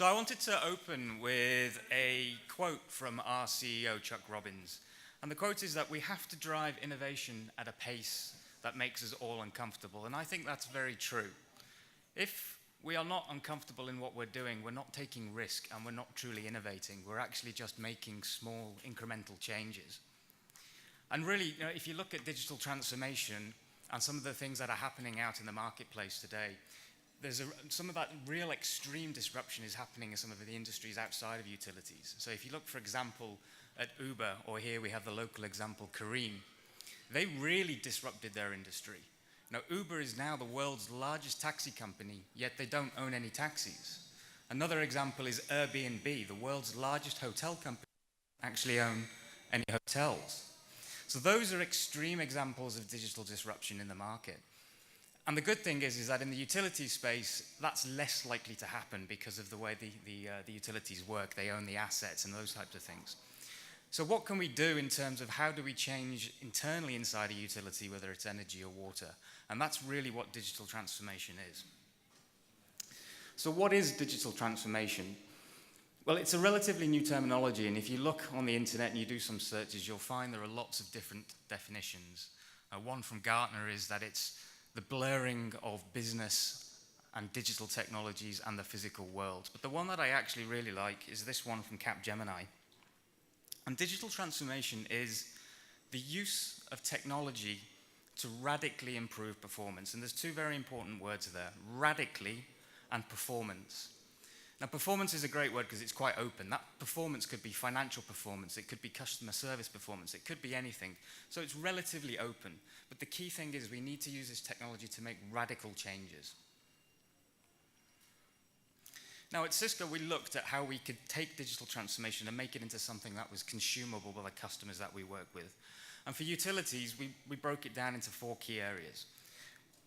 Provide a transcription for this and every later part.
So I wanted to open with a quote from our CEO, Chuck Robbins. And the quote is that we have to drive innovation at a pace that makes us all uncomfortable. And I think that's very true. If we are not uncomfortable in what we're doing, we're not taking risk and we're not truly innovating. We're actually just making small incremental changes. And really, if you look at digital transformation and some of the things that are happening out in the marketplace today, some of that real extreme disruption is happening in some of the industries outside of utilities. So if you look, for example, at Uber, or here we have the local example, Careem, they really disrupted their industry. Now, Uber is now the world's largest taxi company, yet they don't own any taxis. Another example is Airbnb, the world's largest hotel company, actually own any hotels. So those are extreme examples of digital disruption in the market. And the good thing is that in the utility space, that's less likely to happen because of the way the utilities work. They own the assets and those types of things. So what can we do in terms of how do we change internally inside a utility, whether it's energy or water? And that's really what digital transformation is. So what is digital transformation? Well, it's a relatively new terminology, and if you look on the internet and you do some searches, you'll find there are lots of different definitions. One from Gartner is that it's the blurring of business and digital technologies and the physical world. But the one that I actually really like is this one from Capgemini. And digital transformation is the use of technology to radically improve performance. And there's two very important words there, radically and performance. Now, performance is a great word because it's quite open. That performance could be financial performance, it could be customer service performance, it could be anything. So it's relatively open. But the key thing is we need to use this technology to make radical changes. Now, at Cisco, we looked at how we could take digital transformation and make it into something that was consumable by the customers that we work with. And for utilities, we broke it down into 4 key areas.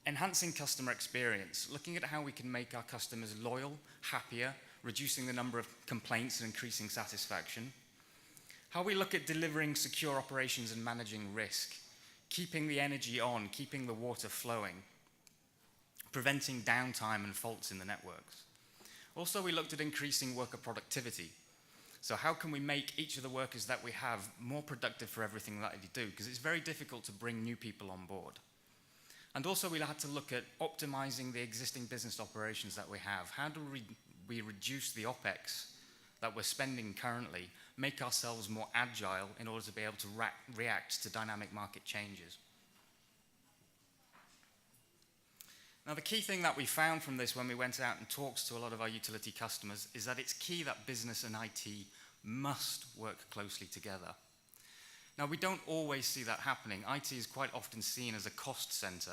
Enhancing customer experience, looking at how we can make our customers loyal, happier, reducing the number of complaints and increasing satisfaction. How we look at delivering secure operations and managing risk, keeping the energy on, keeping the water flowing, preventing downtime and faults in the networks. Also, we looked at increasing worker productivity. So how can we make each of the workers that we have more productive for everything that they do? Because it's very difficult to bring new people on board. And also we had to look at optimizing the existing business operations that we have. How do we reduce the OpEx that we're spending currently, make ourselves more agile in order to be able to react to dynamic market changes? Now, the key thing that we found from this when we went out and talked to a lot of our utility customers is that it's key that business and IT must work closely together. Now, we don't always see that happening. IT is quite often seen as a cost center.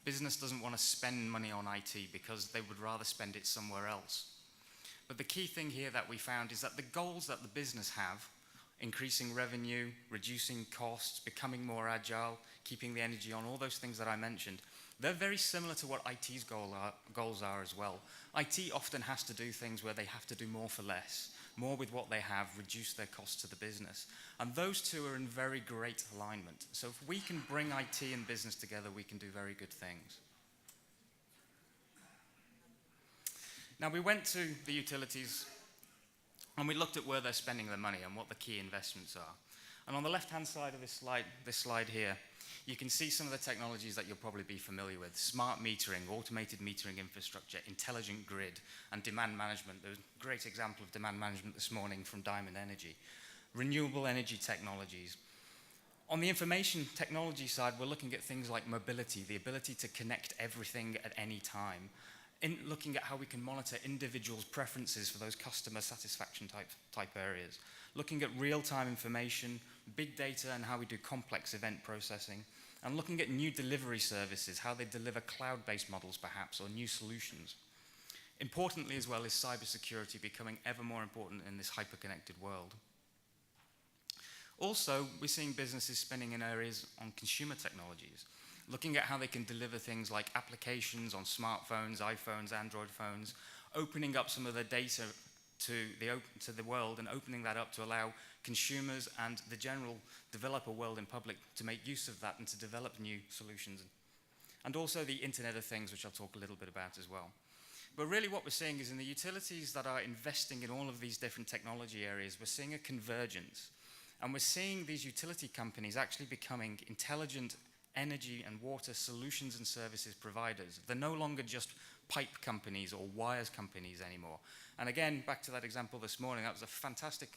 Business doesn't want to spend money on IT because they would rather spend it somewhere else. But the key thing here that we found is that the goals that the business have, increasing revenue, reducing costs, becoming more agile, keeping the energy on, all those things that I mentioned, they're very similar to what IT's goals are as well. IT often has to do things where they have to do more for less, more with what they have, reduce their costs to the business. And those two are in very great alignment. So if we can bring IT and business together, we can do very good things. Now, we went to the utilities and we looked at where they're spending their money and what the key investments are. And on the left-hand side of this slide here, you can see some of the technologies that you'll probably be familiar with. Smart metering, automated metering infrastructure, intelligent grid, and demand management. There's a great example of demand management this morning from Diamond Energy. Renewable energy technologies. On the information technology side, we're looking at things like mobility, the ability to connect everything at any time. In looking at how we can monitor individuals' preferences for those customer satisfaction type areas. Looking at real-time information, big data, and how we do complex event processing. And looking at new delivery services, how they deliver cloud-based models perhaps, or new solutions. Importantly as well is cybersecurity becoming ever more important in this hyper-connected world. Also, we're seeing businesses spending in areas on consumer technologies, looking at how they can deliver things like applications on smartphones, iPhones, Android phones, opening up some of their data to the world and opening that up to allow consumers and the general developer world in public to make use of that and to develop new solutions. And also the Internet of Things, which I'll talk a little bit about as well. But really what we're seeing is in the utilities that are investing in all of these different technology areas, we're seeing a convergence. And we're seeing these utility companies actually becoming intelligent energy and water solutions and services providers. They're no longer just pipe companies or wires companies anymore. And again, back to that example this morning, that was a fantastic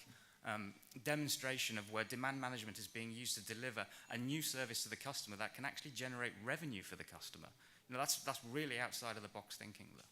demonstration of where demand management is being used to deliver a new service to the customer that can actually generate revenue for the customer. You know, that's really outside of the box thinking, though.